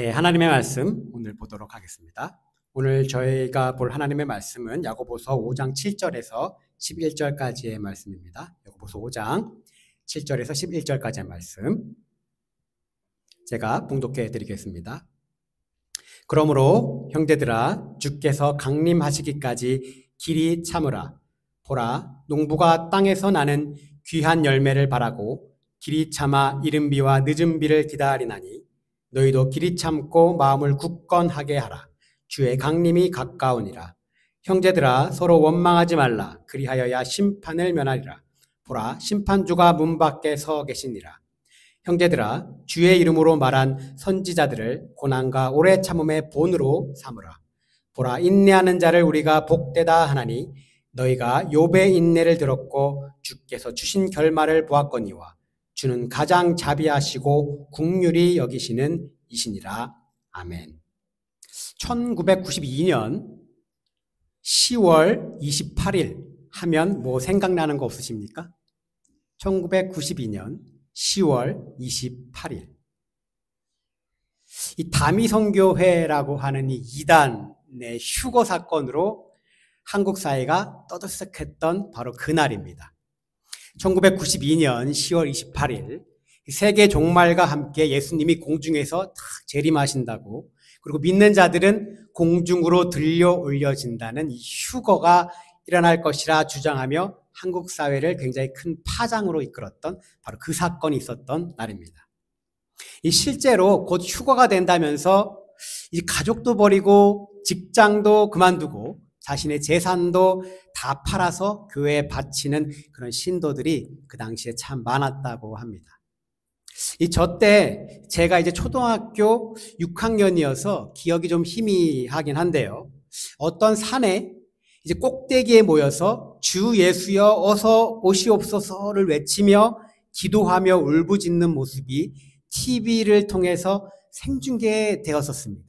네, 하나님의 말씀 오늘 보도록 하겠습니다. 오늘 저희가 볼 하나님의 말씀은 야고보서 5장 7절에서 11절까지의 말씀입니다. 야고보서 5장 7절에서 11절까지의 말씀 제가 봉독해 드리겠습니다. 그러므로 형제들아, 주께서 강림하시기까지 길이 참으라. 보라, 농부가 땅에서 나는 귀한 열매를 바라고 길이 참아 이른 비와 늦은 비를 기다리나니 너희도 길이 참고 마음을 굳건하게 하라. 주의 강림이 가까우니라. 형제들아, 서로 원망하지 말라. 그리하여야 심판을 면하리라. 보라, 심판주가 문 밖에 서 계시니라. 형제들아, 주의 이름으로 말한 선지자들을 고난과 오래 참음의 본으로 삼으라. 보라, 인내하는 자를 우리가 복되다 하나니 너희가 욥의 인내를 들었고 주께서 주신 결말을 보았거니와 주는 가장 자비하시고 긍휼히 여기시는 이시니라. 아멘. 1992년 10월 28일 하면 뭐 생각나는 거 없으십니까? 1992년 10월 28일. 이 다미선교회라고 하는 이 이단의 휴거 사건으로 한국 사회가 떠들썩했던 바로 그날입니다. 1992년 10월 28일 세계 종말과 함께 예수님이 공중에서 탁 재림하신다고, 그리고 믿는 자들은 공중으로 들려 올려진다는 이 휴거가 일어날 것이라 주장하며 한국 사회를 굉장히 큰 파장으로 이끌었던 바로 그 사건이 있었던 날입니다. 이 실제로 곧 휴거가 된다면서 이 가족도 버리고 직장도 그만두고 자신의 재산도 다 팔아서 교회에 바치는 그런 신도들이 그 당시에 참 많았다고 합니다. 저 때 제가 이제 초등학교 6학년이어서 기억이 좀 희미하긴 한데요. 어떤 산에 이제 꼭대기에 모여서 주 예수여 어서 오시옵소서를 외치며 기도하며 울부짖는 모습이 TV를 통해서 생중계되었었습니다.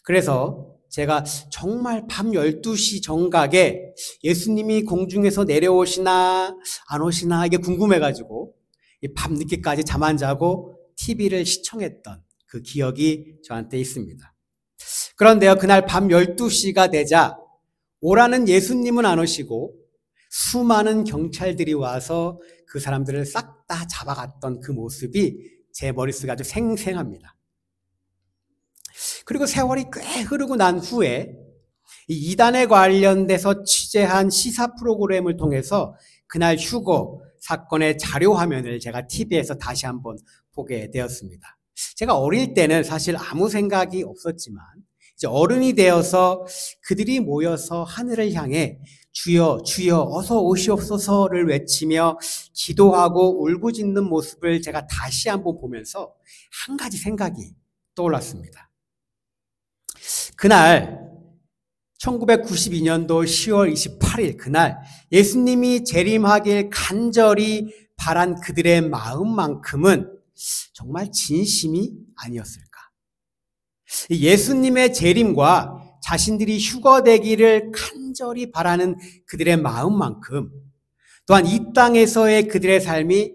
그래서 제가 정말 밤 12시 정각에 예수님이 공중에서 내려오시나 안 오시나 이게 궁금해가지고 밤늦게까지 잠 안 자고 TV를 시청했던 그 기억이 저한테 있습니다. 그런데요, 그날 밤 12시가 되자 오라는 예수님은 안 오시고 수많은 경찰들이 와서 그 사람들을 싹 다 잡아갔던 그 모습이 제 머릿속에 아주 생생합니다. 그리고 세월이 꽤 흐르고 난 후에 이 이단에 관련돼서 취재한 시사 프로그램을 통해서 그날 휴거 사건의 자료 화면을 제가 TV에서 다시 한번 보게 되었습니다. 제가 어릴 때는 사실 아무 생각이 없었지만 이제 어른이 되어서 그들이 모여서 하늘을 향해 주여 주여 어서 오시옵소서를 외치며 기도하고 울부짖는 모습을 제가 다시 한번 보면서 한 가지 생각이 떠올랐습니다. 그날 1992년도 10월 28일 그날 예수님이 재림하길 간절히 바란 그들의 마음만큼은 정말 진심이 아니었을까? 예수님의 재림과 자신들이 휴거되기를 간절히 바라는 그들의 마음만큼 또한 이 땅에서의 그들의 삶이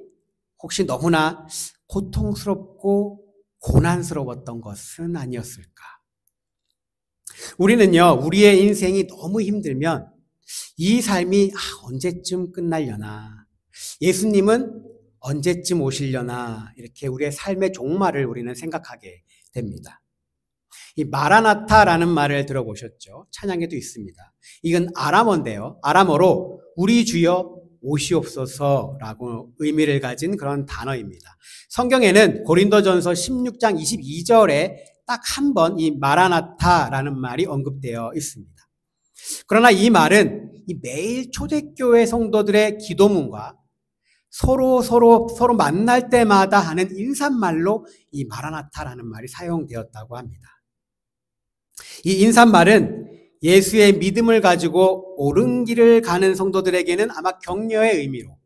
혹시 너무나 고통스럽고 고난스러웠던 것은 아니었을까? 우리는요, 우리의 인생이 너무 힘들면 이 삶이 언제쯤 끝날려나, 예수님은 언제쯤 오시려나, 이렇게 우리의 삶의 종말을 우리는 생각하게 됩니다. 이 마라나타라는 말을 들어보셨죠? 찬양에도 있습니다. 이건 아람어인데요. 아람어로 우리 주여 오시옵소서라고 의미를 가진 그런 단어입니다. 성경에는 고린도전서 16장 22절에 딱 한 번 이 마라나타라는 말이 언급되어 있습니다. 그러나 이 말은 이 매일 초대교회 성도들의 기도문과 서로 만날 때마다 하는 인사말로 이 마라나타라는 말이 사용되었다고 합니다. 이 인사말은 예수의 믿음을 가지고 옳은 길을 가는 성도들에게는 아마 격려의 의미로,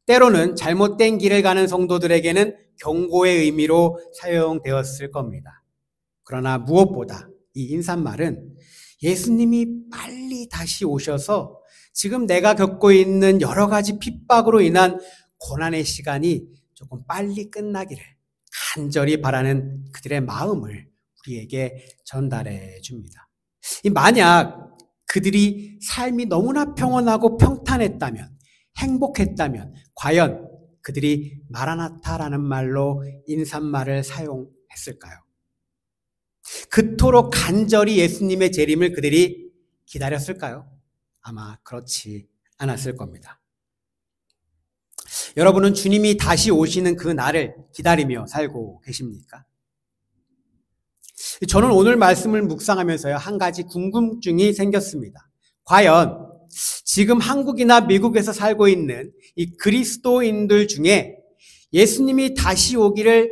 때로는 잘못된 길을 가는 성도들에게는 경고의 의미로 사용되었을 겁니다. 그러나 무엇보다 이 인사말은 예수님이 빨리 다시 오셔서 지금 내가 겪고 있는 여러 가지 핍박으로 인한 고난의 시간이 조금 빨리 끝나기를 간절히 바라는 그들의 마음을 우리에게 전달해 줍니다. 만약 그들이 삶이 너무나 평온하고 평탄했다면, 행복했다면 과연 그들이 마라나타라는 말로 인사말을 사용했을까요? 그토록 간절히 예수님의 재림을 그들이 기다렸을까요? 아마 그렇지 않았을 겁니다. 여러분은 주님이 다시 오시는 그 날을 기다리며 살고 계십니까? 저는 오늘 말씀을 묵상하면서요, 한 가지 궁금증이 생겼습니다. 과연 지금 한국이나 미국에서 살고 있는 이 그리스도인들 중에 예수님이 다시 오기를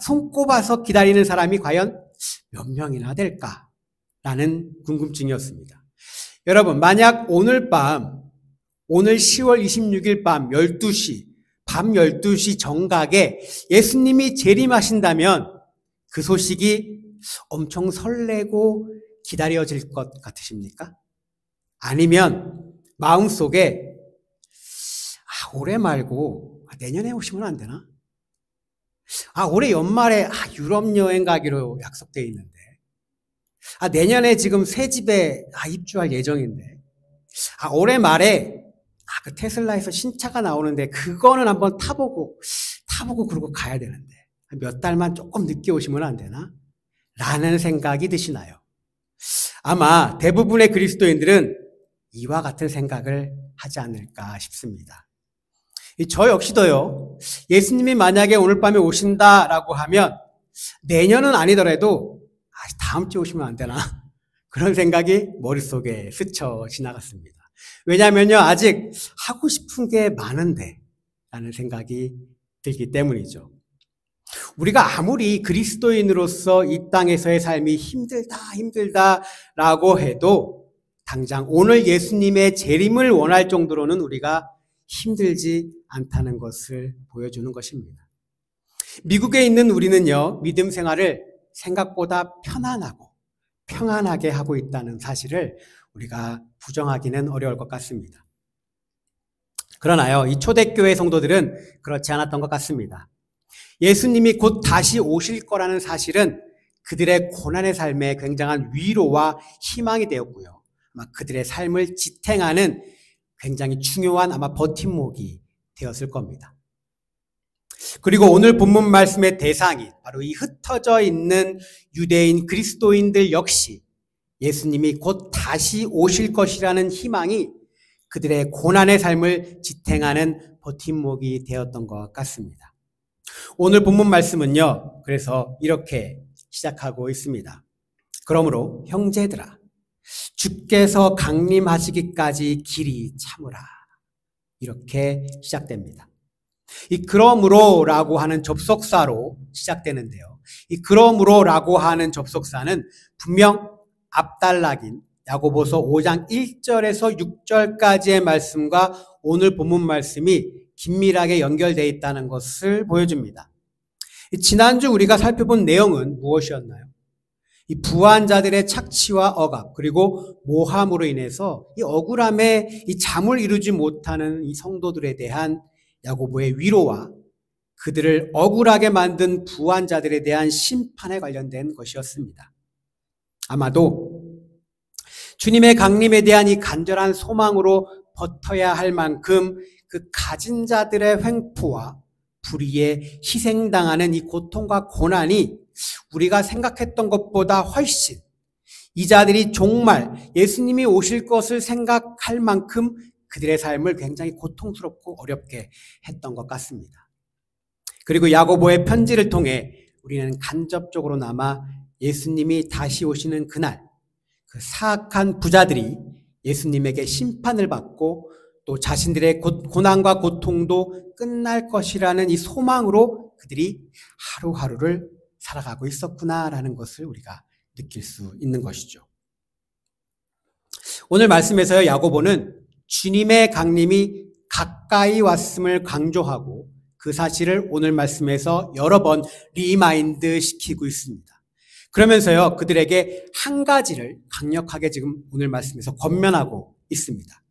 손꼽아서 기다리는 사람이 과연 몇 명이나 될까라는 궁금증이었습니다. 여러분, 만약 오늘 10월 26일 밤 12시 정각에 예수님이 재림하신다면 그 소식이 엄청 설레고 기다려질 것 같으십니까? 아니면 마음속에 올해 말고 내년에 오시면 안 되나? 올해 연말에 유럽 여행 가기로 약속돼 있는데, 내년에 지금 새 집에 입주할 예정인데, 올해 말에 그 테슬라에서 신차가 나오는데 그거는 한번 타보고 그러고 가야 되는데 몇 달만 조금 늦게 오시면 안 되나? 라는 생각이 드시나요? 아마 대부분의 그리스도인들은 이와 같은 생각을 하지 않을까 싶습니다. 저 역시도요, 예수님이 만약에 오늘 밤에 오신다라고 하면 내년은 아니더라도 다음 주에 오시면 안 되나? 그런 생각이 머릿속에 스쳐 지나갔습니다. 왜냐하면요, 아직 하고 싶은 게 많은데 라는 생각이 들기 때문이죠. 우리가 아무리 그리스도인으로서 이 땅에서의 삶이 힘들다라고 해도 당장 오늘 예수님의 재림을 원할 정도로는 우리가 힘들지 않다는 것을 보여주는 것입니다. 미국에 있는 우리는요, 믿음 생활을 생각보다 편안하고 평안하게 하고 있다는 사실을 우리가 부정하기는 어려울 것 같습니다. 그러나요, 이 초대교회 성도들은 그렇지 않았던 것 같습니다. 예수님이 곧 다시 오실 거라는 사실은 그들의 고난의 삶에 굉장한 위로와 희망이 되었고요. 아마 그들의 삶을 지탱하는 굉장히 중요한 버팀목이 되었을 겁니다. 그리고 오늘 본문 말씀의 대상이 바로 이 흩어져 있는 유대인 그리스도인들 역시 예수님이 곧 다시 오실 것이라는 희망이 그들의 고난의 삶을 지탱하는 버팀목이 되었던 것 같습니다. 오늘 본문 말씀은요, 그래서 이렇게 시작하고 있습니다. 그러므로 형제들아, 주께서 강림하시기까지 길이 참으라. 이렇게 시작됩니다. 이 그러므로라고 하는 접속사로 시작되는데요. 이 그러므로라고 하는 접속사는 분명 앞단락인 야고보서 5장 1절에서 6절까지의 말씀과 오늘 본문 말씀이 긴밀하게 연결되어 있다는 것을 보여줍니다. 지난주 우리가 살펴본 내용은 무엇이었나요? 이 부한 자들의 착취와 억압, 그리고 모함으로 인해서 이 억울함에 이 잠을 이루지 못하는 이 성도들에 대한 야고보의 위로와 그들을 억울하게 만든 부한 자들에 대한 심판에 관련된 것이었습니다. 아마도 주님의 강림에 대한 이 간절한 소망으로 버텨야 할 만큼 그 가진 자들의 횡포와 불의에 희생당하는 이 고통과 고난이 우리가 생각했던 것보다 훨씬 이 자들이 정말 예수님이 오실 것을 생각할 만큼 그들의 삶을 굉장히 고통스럽고 어렵게 했던 것 같습니다. 그리고 야고보의 편지를 통해 우리는 간접적으로나마 예수님이 다시 오시는 그날 그 사악한 부자들이 예수님에게 심판을 받고 또 자신들의 고난과 고통도 끝날 것이라는 이 소망으로 그들이 하루하루를 살아가고 있었구나라는 것을 우리가 느낄 수 있는 것이죠. 오늘 말씀에서 야고보는 주님의 강림이 가까이 왔음을 강조하고 그 사실을 오늘 말씀에서 여러 번 리마인드 시키고 있습니다. 그러면서요, 그들에게 한 가지를 강력하게 지금 오늘 말씀에서 권면하고 있습니다.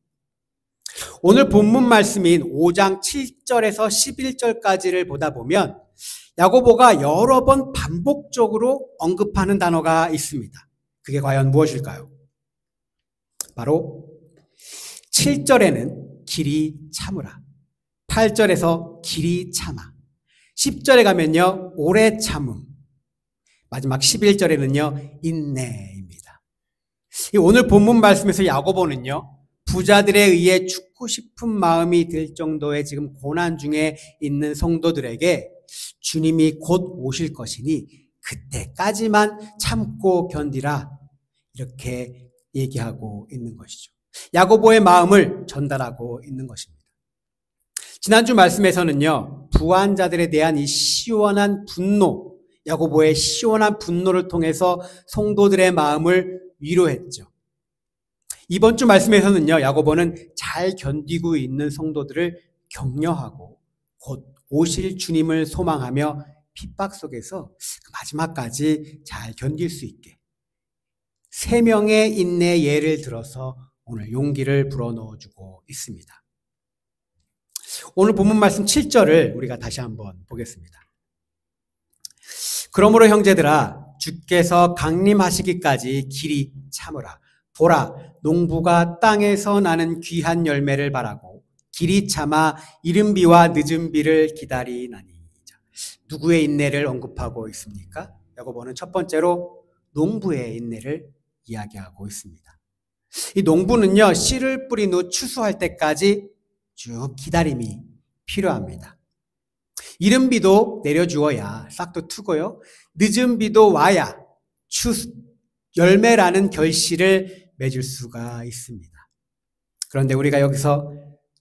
오늘 본문 말씀인 5장 7절에서 11절까지를 보다 보면 야고보가 여러 번 반복적으로 언급하는 단어가 있습니다. 그게 과연 무엇일까요? 바로 7절에는 길이 참으라, 8절에서 길이 참아, 10절에 가면요 오래 참음, 마지막 11절에는요 인내입니다. 오늘 본문 말씀에서 야고보는요 부자들에 의해 죽고 싶은 마음이 들 정도의 지금 고난 중에 있는 성도들에게 주님이 곧 오실 것이니 그때까지만 참고 견디라, 이렇게 얘기하고 있는 것이죠. 야고보의 마음을 전달하고 있는 것입니다. 지난주 말씀에서는요 부한 자들에 대한 이 시원한 분노, 야고보의 시원한 분노를 통해서 성도들의 마음을 위로했죠. 이번 주 말씀에서는요 야고보는 잘 견디고 있는 성도들을 격려하고 곧 오실 주님을 소망하며 핍박 속에서 그 마지막까지 잘 견딜 수 있게 3명의 인내 예를 들어서 오늘 용기를 불어넣어주고 있습니다. 오늘 본문 말씀 7절을 우리가 다시 한번 보겠습니다. 그러므로 형제들아, 주께서 강림하시기까지 길이 참으라. 보라, 농부가 땅에서 나는 귀한 열매를 바라고 길이 참아 이른 비와 늦은 비를 기다리나니. 누구의 인내를 언급하고 있습니까? 야고보는 첫 번째로 농부의 인내를 이야기하고 있습니다. 이 농부는요 씨를 뿌린 후 추수할 때까지 쭉 기다림이 필요합니다. 이른 비도 내려주어야 싹도 트고요, 늦은 비도 와야 열매라는 결실을 맺을 수가 있습니다. 그런데 우리가 여기서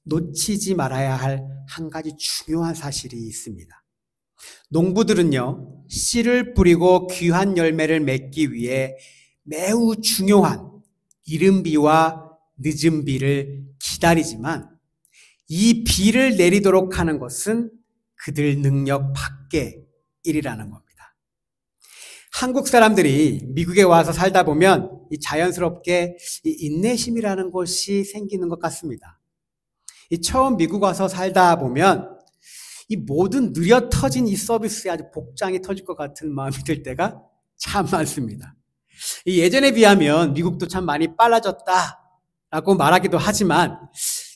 놓치지 말아야 할 한 가지 중요한 사실이 있습니다. 농부들은요 씨를 뿌리고 귀한 열매를 맺기 위해 매우 중요한 이른 비와 늦은 비를 기다리지만 이 비를 내리도록 하는 것은 그들 능력 밖의 일이라는 겁니다. 한국 사람들이 미국에 와서 살다 보면 자연스럽게 인내심이라는 것이 생기는 것 같습니다. 처음 미국 와서 살다 보면 이 모든 느려 터진 이 서비스에 아주 복장이 터질 것 같은 마음이 들 때가 참 많습니다. 예전에 비하면 미국도 참 많이 빨라졌다라고 말하기도 하지만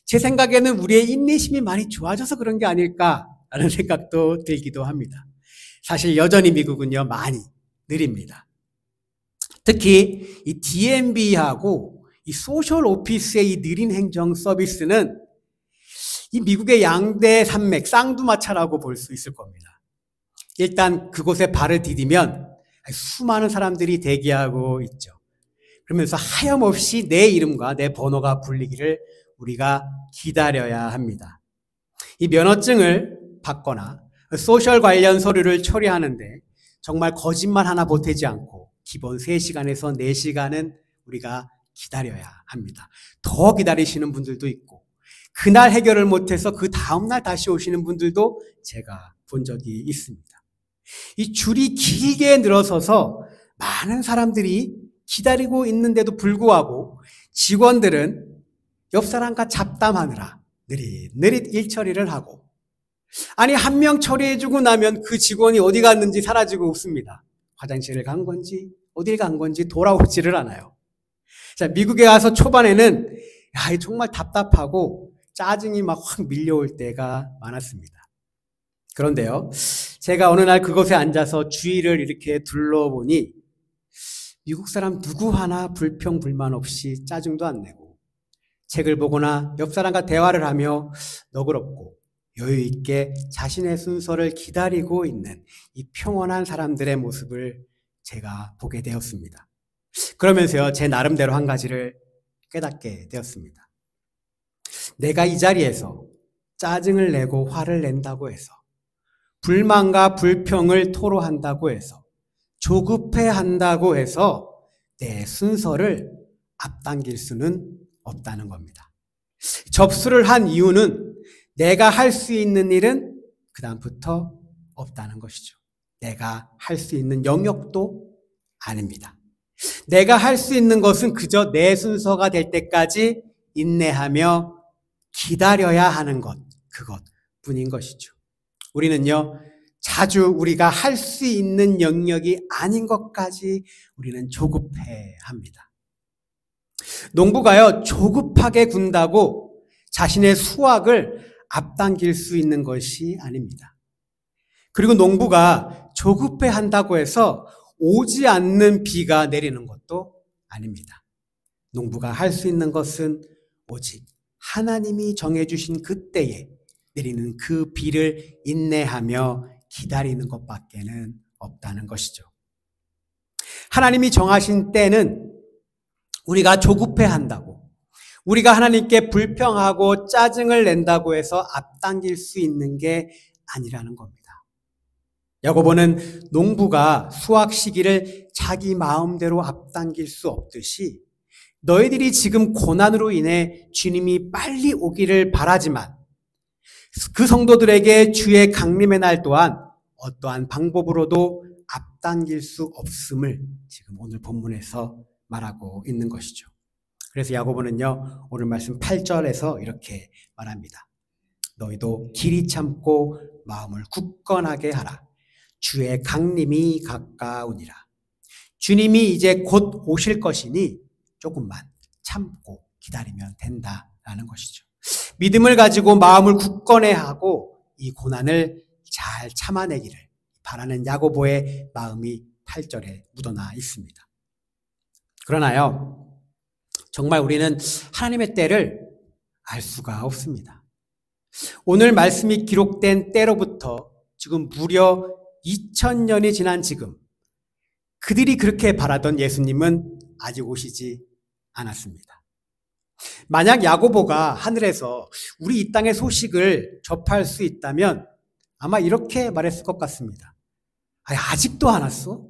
제 생각에는 우리의 인내심이 많이 좋아져서 그런 게 아닐까라는 생각도 들기도 합니다. 사실 여전히 미국은요 많이 느립니다. 특히 이 DMV하고 이 소셜 오피스의 이 느린 행정 서비스는 이 미국의 양대 산맥 쌍두마차라고 볼 수 있을 겁니다. 일단 그곳에 발을 디디면 수많은 사람들이 대기하고 있죠. 그러면서 하염없이 내 이름과 내 번호가 불리기를 우리가 기다려야 합니다. 이 면허증을 받거나 소셜 관련 서류를 처리하는데 정말 거짓말 하나 보태지 않고 기본 3시간에서 4시간은 우리가 기다려야 합니다. 더 기다리시는 분들도 있고 그날 해결을 못해서 그 다음날 다시 오시는 분들도 제가 본 적이 있습니다. 이 줄이 길게 늘어서서 많은 사람들이 기다리고 있는데도 불구하고 직원들은 옆 사람과 잡담하느라 느릿느릿 일 처리를 하고, 아니 한 명 처리해주고 나면 그 직원이 어디 갔는지 사라지고 없습니다. 화장실을 간 건지 어딜 간 건지 돌아오지를 않아요. 자, 미국에 와서 초반에는 정말 답답하고 짜증이 막 확 밀려올 때가 많았습니다. 그런데요, 제가 어느 날 그곳에 앉아서 주위를 이렇게 둘러보니 미국 사람 누구 하나 불평 불만 없이 짜증도 안 내고 책을 보거나 옆 사람과 대화를 하며 너그럽고 여유 있게 자신의 순서를 기다리고 있는 이 평온한 사람들의 모습을 제가 보게 되었습니다. 그러면서요, 제 나름대로 한 가지를 깨닫게 되었습니다. 내가 이 자리에서 짜증을 내고 화를 낸다고 해서, 불만과 불평을 토로한다고 해서, 조급해한다고 해서 내 순서를 앞당길 수는 없다는 겁니다. 접수를 한 이유는 내가 할 수 있는 일은 그 다음부터 없다는 것이죠. 내가 할 수 있는 영역도 아닙니다. 내가 할 수 있는 것은 그저 내 순서가 될 때까지 인내하며 기다려야 하는 것, 그것뿐인 것이죠. 우리는요, 자주 우리가 할 수 있는 영역이 아닌 것까지 우리는 조급해합니다. 농부가요, 조급하게 군다고 자신의 수확을 앞당길 수 있는 것이 아닙니다. 그리고 농부가 조급해한다고 해서 오지 않는 비가 내리는 것도 아닙니다. 농부가 할 수 있는 것은 오직 하나님이 정해주신 그때에 내리는 그 비를 인내하며 기다리는 것밖에는 없다는 것이죠. 하나님이 정하신 때는 우리가 조급해한다고, 우리가 하나님께 불평하고 짜증을 낸다고 해서 앞당길 수 있는 게 아니라는 겁니다. 야고보는 농부가 수확 시기를 자기 마음대로 앞당길 수 없듯이 너희들이 지금 고난으로 인해 주님이 빨리 오기를 바라지만 그 성도들에게 주의 강림의 날 또한 어떠한 방법으로도 앞당길 수 없음을 지금 오늘 본문에서 말하고 있는 것이죠. 그래서 야고보는요, 오늘 말씀 8절에서 이렇게 말합니다. 너희도 길이 참고 마음을 굳건하게 하라. 주의 강림이 가까우니라. 주님이 이제 곧 오실 것이니 조금만 참고 기다리면 된다라는 것이죠. 믿음을 가지고 마음을 굳건해 하고 이 고난을 잘 참아내기를 바라는 야고보의 마음이 8절에 묻어나 있습니다. 그러나요, 정말 우리는 하나님의 때를 알 수가 없습니다. 오늘 말씀이 기록된 때로부터 지금 무려 2000년이 지난 지금 그들이 그렇게 바라던 예수님은 아직 오시지 않았습니다. 만약 야고보가 하늘에서 우리 이 땅의 소식을 접할 수 있다면 아마 이렇게 말했을 것 같습니다. 아직도 안 왔어?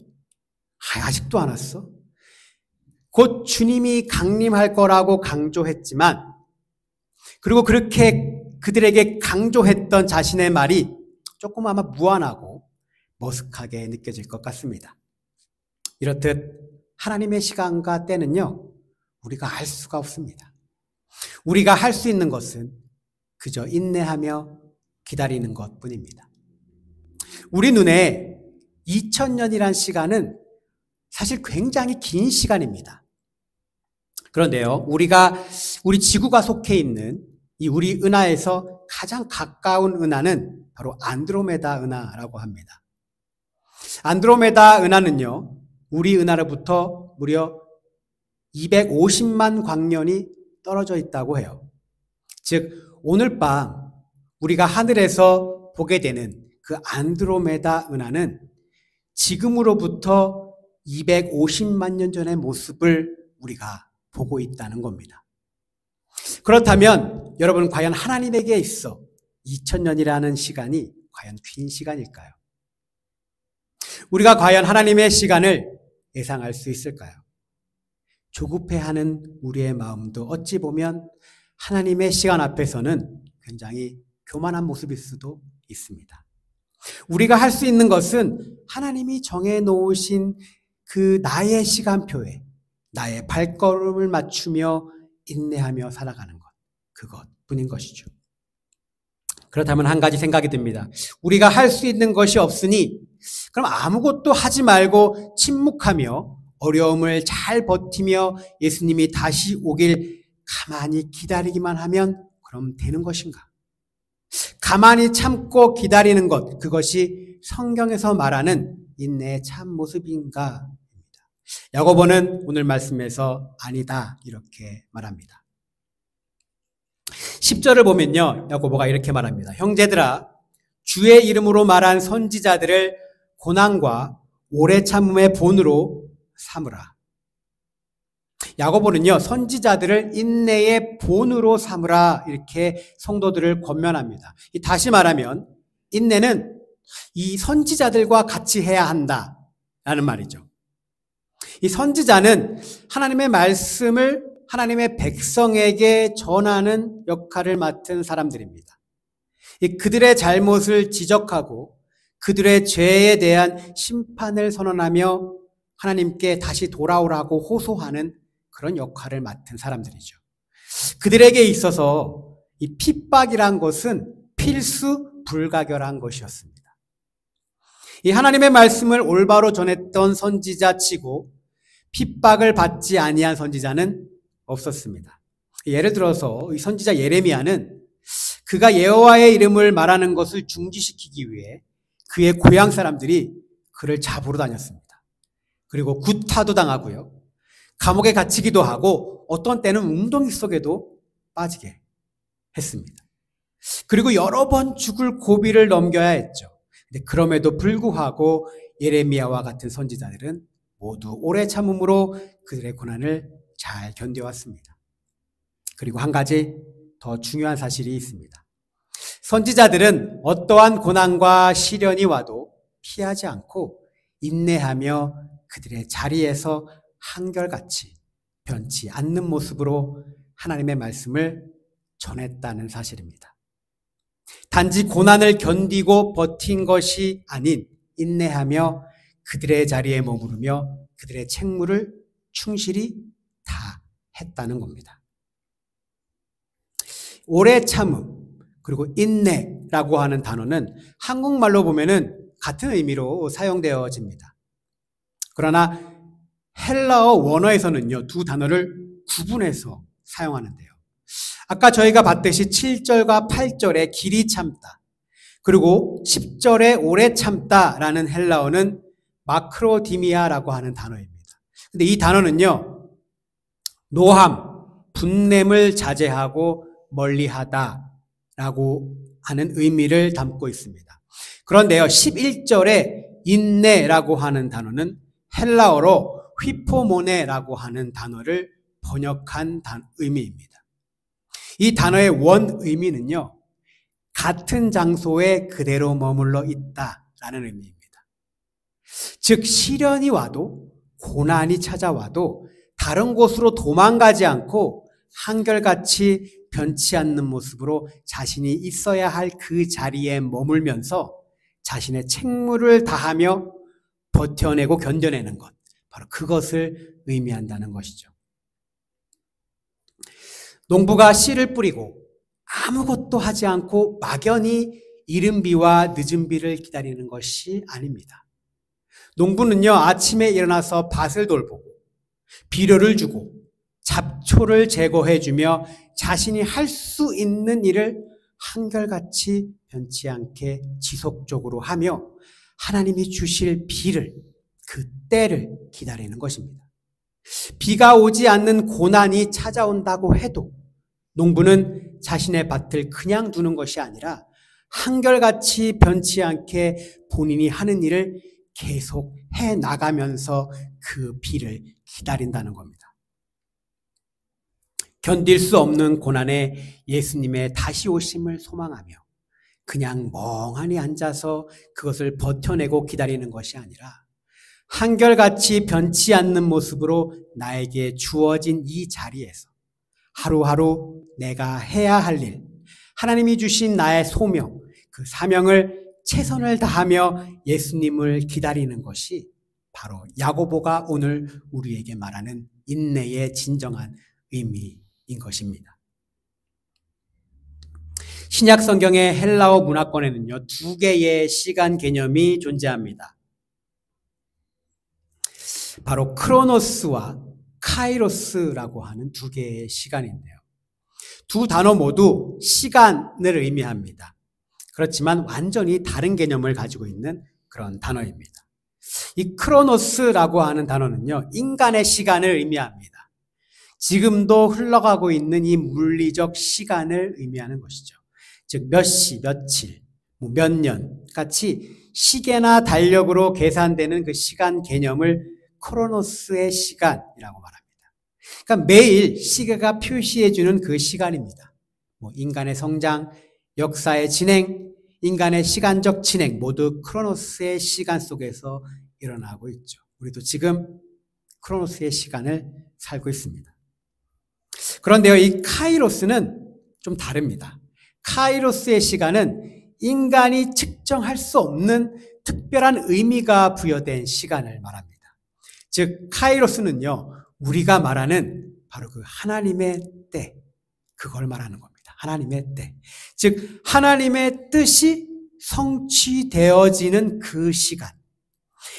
아직도 안 왔어? 곧 주님이 강림할 거라고 강조했지만, 그리고 그렇게 그들에게 강조했던 자신의 말이 조금 아마 무안하고 머쓱하게 느껴질 것 같습니다. 이렇듯 하나님의 시간과 때는요, 우리가 알 수가 없습니다. 우리가 할 수 있는 것은 그저 인내하며 기다리는 것뿐입니다. 우리 눈에 2000년이란 시간은 사실 굉장히 긴 시간입니다. 그런데요, 우리 지구가 속해 있는 이 우리 은하에서 가장 가까운 은하는 바로 안드로메다 은하라고 합니다. 안드로메다 은하는요, 우리 은하로부터 무려 250만 광년이 떨어져 있다고 해요. 즉, 오늘 밤 우리가 하늘에서 보게 되는 그 안드로메다 은하는 지금으로부터 250만 년 전의 모습을 우리가 보고 있다는 겁니다. 그렇다면 여러분, 과연 하나님에게 있어 2000년이라는 시간이 과연 긴 시간일까요? 우리가 과연 하나님의 시간을 예상할 수 있을까요? 조급해하는 우리의 마음도 어찌 보면 하나님의 시간 앞에서는 굉장히 교만한 모습일 수도 있습니다. 우리가 할 수 있는 것은 하나님이 정해놓으신 그 나의 시간표에 나의 발걸음을 맞추며 인내하며 살아가는 것, 그것뿐인 것이죠. 그렇다면 한 가지 생각이 듭니다. 우리가 할 수 있는 것이 없으니 그럼 아무것도 하지 말고 침묵하며 어려움을 잘 버티며 예수님이 다시 오길 가만히 기다리기만 하면 그럼 되는 것인가? 가만히 참고 기다리는 것, 그것이 성경에서 말하는 인내의 참 모습인가? 야고보는 오늘 말씀에서 아니다 이렇게 말합니다. 10절을 보면요, 야고보가 이렇게 말합니다. 형제들아, 주의 이름으로 말한 선지자들을 고난과 오래 참음의 본으로 삼으라. 야고보는요, 선지자들을 인내의 본으로 삼으라 이렇게 성도들을 권면합니다. 다시 말하면 인내는 이 선지자들과 같이 해야 한다라는 말이죠. 이 선지자는 하나님의 말씀을 하나님의 백성에게 전하는 역할을 맡은 사람들입니다. 그들의 잘못을 지적하고 그들의 죄에 대한 심판을 선언하며 하나님께 다시 돌아오라고 호소하는 그런 역할을 맡은 사람들이죠. 그들에게 있어서 이 핍박이란 것은 필수 불가결한 것이었습니다. 이 하나님의 말씀을 올바로 전했던 선지자 치고 핍박을 받지 아니한 선지자는 없었습니다. 예를 들어서 이 선지자 예레미야는 그가 여호와의 이름을 말하는 것을 중지시키기 위해 그의 고향 사람들이 그를 잡으러 다녔습니다. 그리고 구타도 당하고요. 감옥에 갇히기도 하고 어떤 때는 웅덩이 속에도 빠지게 했습니다. 그리고 여러 번 죽을 고비를 넘겨야 했죠. 근데 그럼에도 불구하고 예레미야와 같은 선지자들은 모두 오래 참음으로 그들의 고난을 잘 견뎌왔습니다. 그리고 한 가지 더 중요한 사실이 있습니다. 선지자들은 어떠한 고난과 시련이 와도 피하지 않고 인내하며 그들의 자리에서 한결같이 변치 않는 모습으로 하나님의 말씀을 전했다는 사실입니다. 단지 고난을 견디고 버틴 것이 아닌 인내하며 그들의 자리에 머무르며 그들의 책무를 충실히 다 했다는 겁니다. 오래 참음 그리고 인내라고 하는 단어는 한국말로 보면은 같은 의미로 사용되어집니다. 그러나 헬라어 원어에서는요, 두 단어를 구분해서 사용하는데요. 아까 저희가 봤듯이 7절과 8절에 길이 참다, 그리고 10절에 오래 참다라는 헬라어는 마크로디미아라고 하는 단어입니다. 근데 이 단어는요, 노함, 분냄을 자제하고 멀리하다라고 하는 의미를 담고 있습니다. 그런데요, 11절에 인내라고 하는 단어는 헬라어로 휘포모네라고 하는 단어를 번역한 의미입니다. 이 단어의 원 의미는요, 같은 장소에 그대로 머물러 있다라는 의미입니다. 즉, 시련이 와도 고난이 찾아와도 다른 곳으로 도망가지 않고 한결같이 변치 않는 모습으로 자신이 있어야 할 그 자리에 머물면서 자신의 책무를 다하며 버텨내고 견뎌내는 것, 바로 그것을 의미한다는 것이죠. 농부가 씨를 뿌리고 아무것도 하지 않고 막연히 이른 비와 늦은 비를 기다리는 것이 아닙니다. 농부는요, 아침에 일어나서 밭을 돌보고 비료를 주고 잡초를 제거해주며 자신이 할 수 있는 일을 한결같이 변치 않게 지속적으로 하며 하나님이 주실 비를, 그 때를 기다리는 것입니다. 비가 오지 않는 고난이 찾아온다고 해도 농부는 자신의 밭을 그냥 두는 것이 아니라 한결같이 변치 않게 본인이 하는 일을 계속 해 나가면서 그 비를 기다린다는 겁니다. 견딜 수 없는 고난에 예수님의 다시 오심을 소망하며 그냥 멍하니 앉아서 그것을 버텨내고 기다리는 것이 아니라 한결같이 변치 않는 모습으로 나에게 주어진 이 자리에서 하루하루 내가 해야 할 일, 하나님이 주신 나의 소명, 그 사명을 최선을 다하며 예수님을 기다리는 것이 바로 야고보가 오늘 우리에게 말하는 인내의 진정한 의미인 것입니다. 신약 성경의 헬라어 문화권에는요, 두 개의 시간 개념이 존재합니다. 바로 크로노스와 카이로스라고 하는 두 개의 시간인데요. 두 단어 모두 시간을 의미합니다. 그렇지만 완전히 다른 개념을 가지고 있는 그런 단어입니다. 이 크로노스라고 하는 단어는요, 인간의 시간을 의미합니다. 지금도 흘러가고 있는 이 물리적 시간을 의미하는 것이죠. 즉, 몇 시, 며칠, 몇 년 같이 시계나 달력으로 계산되는 그 시간 개념을 크로노스의 시간이라고 말합니다. 그러니까 매일 시계가 표시해주는 그 시간입니다. 인간의 성장, 역사의 진행, 인간의 시간적 진행 모두 크로노스의 시간 속에서 일어나고 있죠. 우리도 지금 크로노스의 시간을 살고 있습니다. 그런데요, 이 카이로스는 좀 다릅니다. 카이로스의 시간은 인간이 측정할 수 없는 특별한 의미가 부여된 시간을 말합니다. 즉, 카이로스는요, 우리가 말하는 바로 그 하나님의 때, 그걸 말하는 겁니다. 하나님의 때. 즉, 하나님의 뜻이 성취되어지는 그 시간,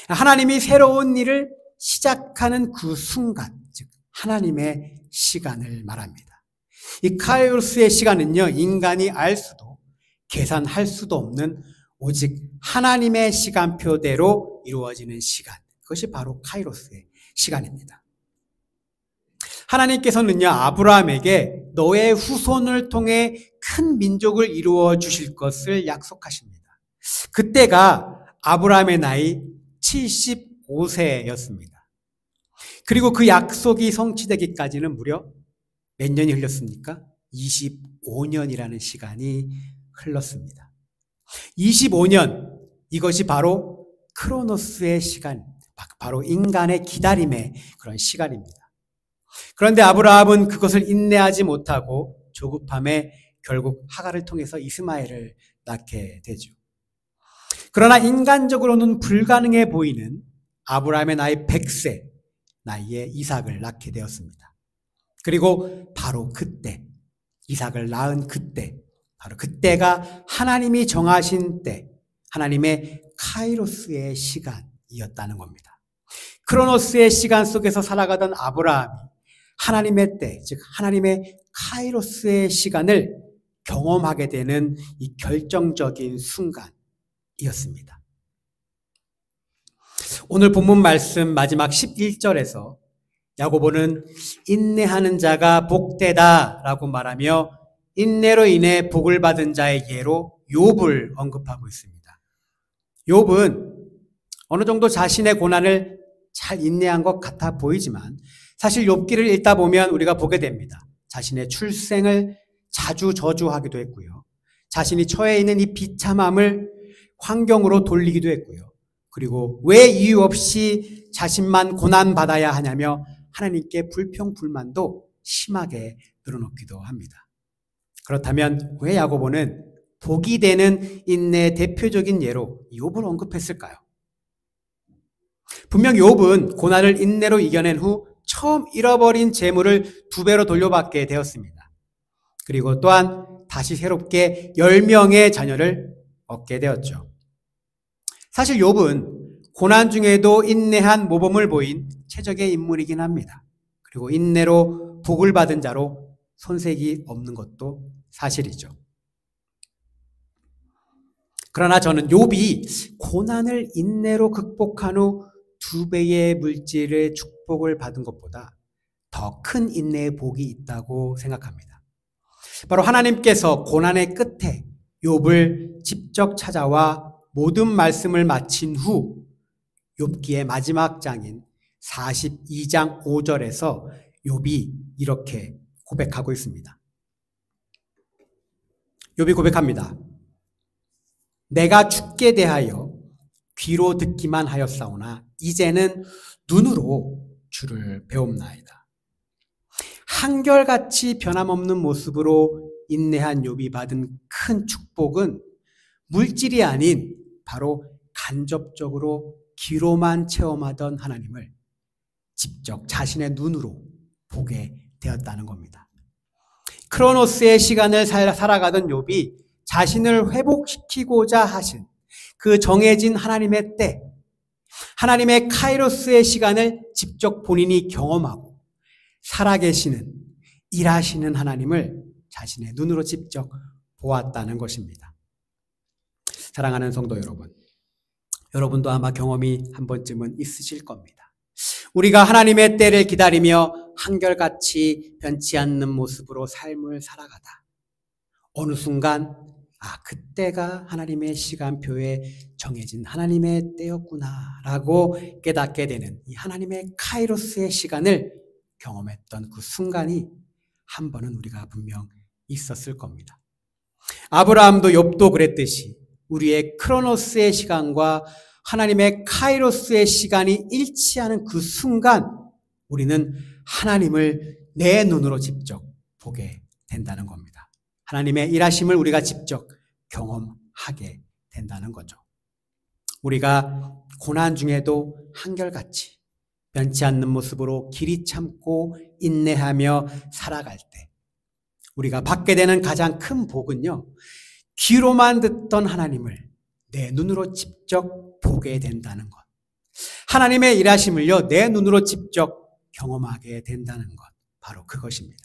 하나님이 새로운 일을 시작하는 그 순간, 즉 하나님의 시간을 말합니다. 이 카이로스의 시간은요, 인간이 알 수도 계산할 수도 없는 오직 하나님의 시간표대로 이루어지는 시간, 그것이 바로 카이로스의 시간입니다. 하나님께서는요, 아브라함에게 너의 후손을 통해 큰 민족을 이루어 주실 것을 약속하십니다. 그때가 아브라함의 나이 75세였습니다. 그리고 그 약속이 성취되기까지는 무려 몇 년이 흘렀습니까? 25년이라는 시간이 흘렀습니다. 25년, 이것이 바로 크로노스의 시간, 바로 인간의 기다림의 그런 시간입니다. 그런데 아브라함은 그것을 인내하지 못하고 조급함에 결국 하갈을 통해서 이스마엘을 낳게 되죠. 그러나 인간적으로는 불가능해 보이는 아브라함의 나이 100세 나이에 이삭을 낳게 되었습니다. 그리고 바로 그때, 이삭을 낳은 그때, 바로 그때가 하나님이 정하신 때, 하나님의 카이로스의 시간이었다는 겁니다. 크로노스의 시간 속에서 살아가던 아브라함이 하나님의 때, 즉 하나님의 카이로스의 시간을 경험하게 되는 이 결정적인 순간이었습니다. 오늘 본문 말씀 마지막 11절에서 야고보는 인내하는 자가 복되다라고 말하며 인내로 인해 복을 받은 자의 예로 욥을 언급하고 있습니다. 욥은 어느 정도 자신의 고난을 잘 인내한 것 같아 보이지만 사실 욥기를 읽다 보면 우리가 보게 됩니다. 자신의 출생을 자주 저주하기도 했고요. 자신이 처해 있는 이 비참함을 환경으로 돌리기도 했고요. 그리고 왜 이유 없이 자신만 고난받아야 하냐며 하나님께 불평불만도 심하게 늘어놓기도 합니다. 그렇다면 왜 야고보는 복이 되는 인내의 대표적인 예로 욥을 언급했을까요? 분명 욥은 고난을 인내로 이겨낸 후 처음 잃어버린 재물을 2배로 돌려받게 되었습니다. 그리고 또한 다시 새롭게 10명의 자녀를 얻게 되었죠. 사실 욥은 고난 중에도 인내한 모범을 보인 최적의 인물이긴 합니다. 그리고 인내로 복을 받은 자로 손색이 없는 것도 사실이죠. 그러나 저는 욥이 고난을 인내로 극복한 후 2배의 물질의 축복을 받은 것보다 더 큰 인내의 복이 있다고 생각합니다. 바로 하나님께서 고난의 끝에 욥을 직접 찾아와 모든 말씀을 마친 후 욥기의 마지막 장인 42장 5절에서 욥이 이렇게 고백하고 있습니다. 욥이 고백합니다. 내가 주께 대하여 귀로 듣기만 하였사오나 이제는 눈으로 주를 배움나이다. 한결같이 변함없는 모습으로 인내한 욥이 받은 큰 축복은 물질이 아닌 바로 간접적으로 귀로만 체험하던 하나님을 직접 자신의 눈으로 보게 되었다는 겁니다. 크로노스의 시간을 살아가던 욥이 자신을 회복시키고자 하신 그 정해진 하나님의 때, 하나님의 카이로스의 시간을 직접 본인이 경험하고 살아계시는, 일하시는 하나님을 자신의 눈으로 직접 보았다는 것입니다. 사랑하는 성도 여러분, 여러분도 아마 경험이 한 번쯤은 있으실 겁니다. 우리가 하나님의 때를 기다리며 한결같이 변치 않는 모습으로 삶을 살아가다 어느 순간 그때가 하나님의 시간표에 정해진 하나님의 때였구나라고 깨닫게 되는 이 하나님의 카이로스의 시간을 경험했던 그 순간이 한 번은 우리가 분명 있었을 겁니다. 아브라함도 욥도 그랬듯이 우리의 크로노스의 시간과 하나님의 카이로스의 시간이 일치하는 그 순간 우리는 하나님을 내 눈으로 직접 보게 된다는 겁니다. 하나님의 일하심을 우리가 직접 경험하게 된다는 거죠. 우리가 고난 중에도 한결같이 변치 않는 모습으로 길이 참고 인내하며 살아갈 때 우리가 받게 되는 가장 큰 복은요, 귀로만 듣던 하나님을 내 눈으로 직접 보게 된다는 것. 하나님의 일하심을요, 내 눈으로 직접 경험하게 된다는 것. 바로 그것입니다.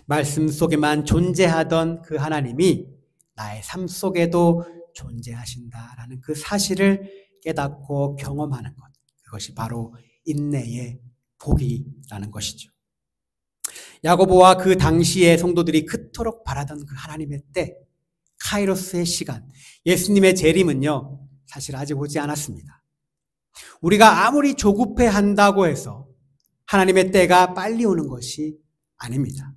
말씀 속에만 존재하던 그 하나님이 나의 삶 속에도 존재하신다라는 그 사실을 깨닫고 경험하는 것. 그것이 바로 인내의 복이라는 것이죠. 야고보와 그 당시의 성도들이 그토록 바라던 그 하나님의 때, 카이로스의 시간, 예수님의 재림은요, 사실 아직 오지 않았습니다. 우리가 아무리 조급해 한다고 해서 하나님의 때가 빨리 오는 것이 아닙니다.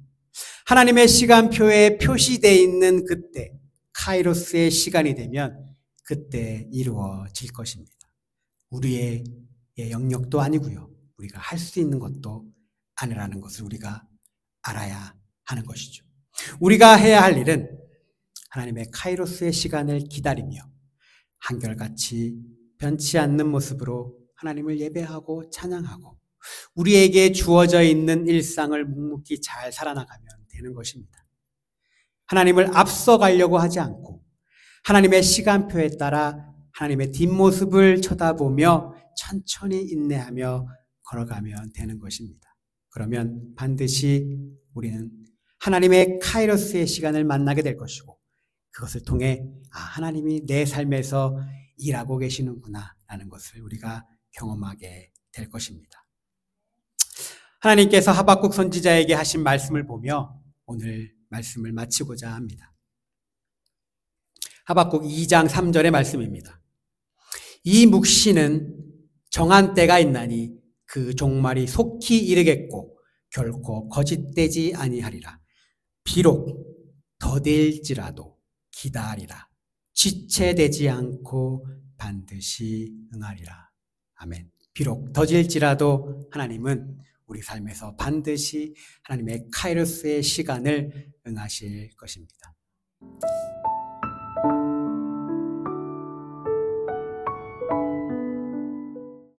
하나님의 시간표에 표시되어 있는 그때, 카이로스의 시간이 되면 그때 이루어질 것입니다. 우리의 영역도 아니고요. 우리가 할 수 있는 것도 아니라는 것을 우리가 알아야 하는 것이죠. 우리가 해야 할 일은 하나님의 카이로스의 시간을 기다리며 한결같이 변치 않는 모습으로 하나님을 예배하고 찬양하고 우리에게 주어져 있는 일상을 묵묵히 잘 살아나가면 되는 것입니다. 하나님을 앞서가려고 하지 않고 하나님의 시간표에 따라 하나님의 뒷모습을 쳐다보며 천천히 인내하며 걸어가면 되는 것입니다. 그러면 반드시 우리는 하나님의 카이로스의 시간을 만나게 될 것이고 그것을 통해 하나님이 내 삶에서 일하고 계시는구나 라는 것을 우리가 경험하게 될 것입니다. 하나님께서 하박국 선지자에게 하신 말씀을 보며 오늘 말씀을 마치고자 합니다. 하박국 2장 3절의 말씀입니다. 이 묵시는 정한 때가 있나니 그 종말이 속히 이르겠고 결코 거짓되지 아니하리라. 비록 더딜지라도 기다리라. 지체되지 않고 반드시 응하리라. 아멘. 비록 더딜지라도 하나님은 우리 삶에서 반드시 하나님의 카이로스의 시간을 응하실 것입니다.